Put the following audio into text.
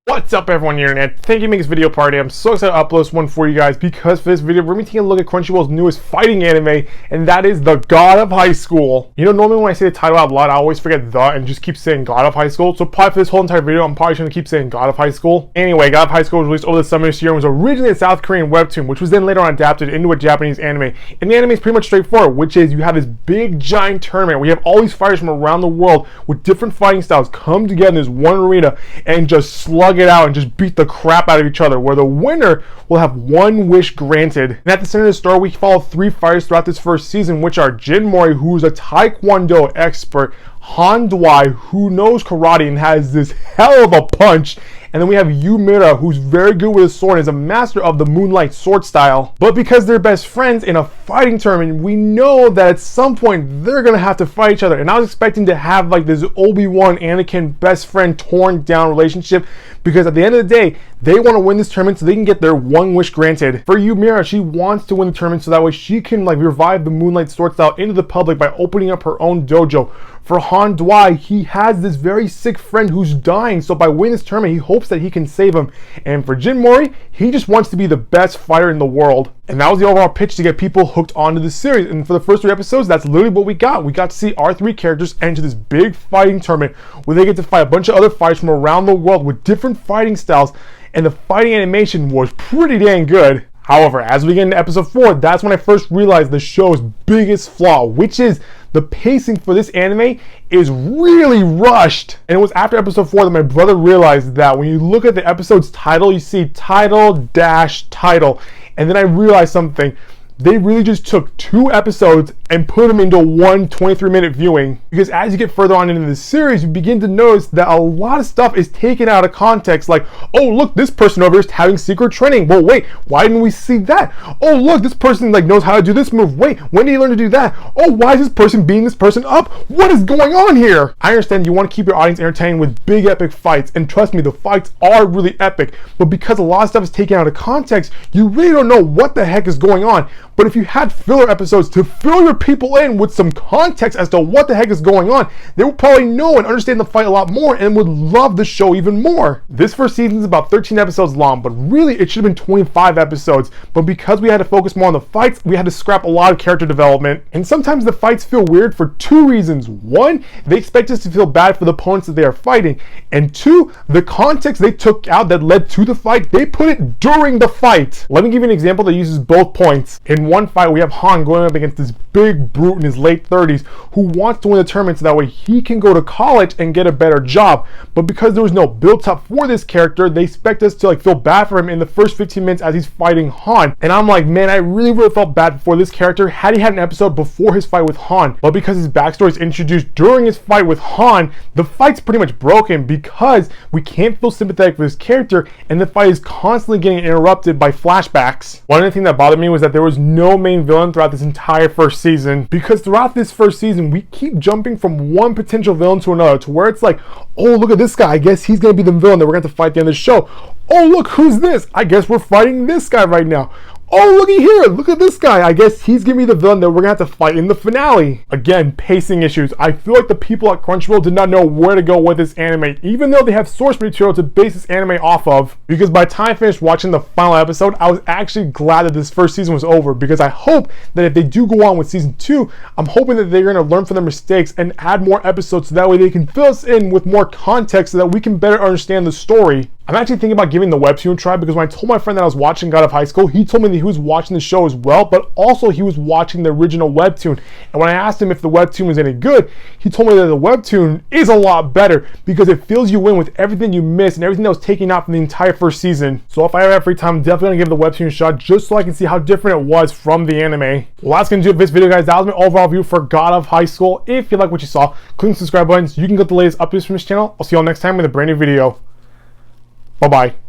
What's up everyone on the internet? Thank you for making this video party. I'm so excited to upload this one for you guys because for this video we're going to be taking a look at Crunchyroll's newest fighting anime, and that is The God of High School. You know, normally when I say the title out loud I always forget the and just keep saying God of High School, so probably for this whole entire video I'm probably going to keep saying God of High School. Anyway, God of High School was released over the summer this year and was originally a South Korean webtoon, which was then later on adapted into a Japanese anime. And the anime is pretty much straightforward, which is you have this big giant tournament where you have all these fighters from around the world with different fighting styles come together in this one arena and just slug it out and just beat the crap out of each other, where the winner will have one wish granted. And at the center of the story we follow three fighters throughout this first season, which are Jin Mori, who's a Taekwondo expert, Han Dwai, who knows karate and has this hell of a punch, and then we have Yumira, who's very good with a sword and is a master of the moonlight sword style. But because they're best friends in a fighting tournament, we know that at some point they're gonna have to fight each other. And I was expecting to have like this Obi-Wan Anakin best friend torn down relationship, because at the end of the day they want to win this tournament so they can get their one wish granted. For Yumira, she wants to win the tournament so that way she can like revive the moonlight sword style into the public by opening up her own dojo. For Han Dwai, he has this very sick friend who's dying, so by winning this tournament he hopes that he can save him. And for Jin Mori, he just wants to be the best fighter in the world. And that was the overall pitch to get people hooked onto the series. And for the first 3 episodes, that's literally what we got. We got to see our 3 characters enter this big fighting tournament where they get to fight a bunch of other fighters from around the world with different fighting styles, and the fighting animation was pretty dang good. However, as we get into episode 4, that's when I first realized the show's biggest flaw, which is the pacing for this anime is really rushed. And it was after episode 4 that my brother realized that when you look at the episode's title, you see title. And then I realized something. They really just took 2 episodes and put them into one 23-minute viewing. Because as you get further on into the series, you begin to notice that a lot of stuff is taken out of context. Like, oh look, this person over here is having secret training. Well wait, why didn't we see that? Oh look, this person like knows how to do this move. Wait, when did he learn to do that? Oh, why is this person beating this person up? What is going on here? I understand you want to keep your audience entertained with big epic fights, and trust me, the fights are really epic. But because a lot of stuff is taken out of context, you really don't know what the heck is going on. But if you had filler episodes to fill your people in with some context as to what the heck is going on, they would probably know and understand the fight a lot more and would love the show even more. This first season is about 13 episodes long, but really it should have been 25 episodes. But because we had to focus more on the fights, we had to scrap a lot of character development. And sometimes the fights feel weird for 2 reasons. 1, they expect us to feel bad for the opponents that they are fighting. And 2, the context they took out that led to the fight, they put it during the fight. Let me give you an example that uses both points. In one fight we have Han going up against this big brute in his late 30s who wants to win the tournament so that way he can go to college and get a better job. But because there was no build up for this character, they expect us to like feel bad for him in the first 15 minutes as he's fighting Han. And I'm like, man, I really felt bad for this character had he had an episode before his fight with Han. But because his backstory is introduced during his fight with Han, the fight's pretty much broken because we can't feel sympathetic for this character, and the fight is constantly getting interrupted by flashbacks. One other thing that bothered me was that there was no main villain throughout this entire first season, because throughout this first season we keep jumping from one potential villain to another, to where it's like, oh look at this guy, I guess he's gonna be the villain that we're gonna have to fight at the end of the show. Oh look, who's this? I guess we're fighting this guy right now. Oh, looky here, look at this guy. I guess he's gonna be the villain that we're gonna have to fight in the finale. Again, pacing issues. I feel like the people at Crunchyroll did not know where to go with this anime, even though they have source material to base this anime off of. Because by the time I finished watching the final episode, I was actually glad that this first season was over, because I hope that if they do go on with season 2, I'm hoping that they're gonna learn from their mistakes and add more episodes so that way they can fill us in with more context so that we can better understand the story. I'm actually thinking about giving the webtoon a try, because when I told my friend that I was watching God of High School, he told me that he was watching the show as well, but also he was watching the original webtoon. And when I asked him if the webtoon was any good, he told me that the webtoon is a lot better because it fills you in with everything you missed and everything that was taken out from the entire first season. So if I ever have free time, I'm definitely gonna give the webtoon a shot just so I can see how different it was from the anime. Well, that's gonna do it for this video, guys. That was my overall view for God of High School. If you like what you saw, click the subscribe button so you can get the latest updates from this channel. I'll see you all next time with a brand new video. Bye-bye.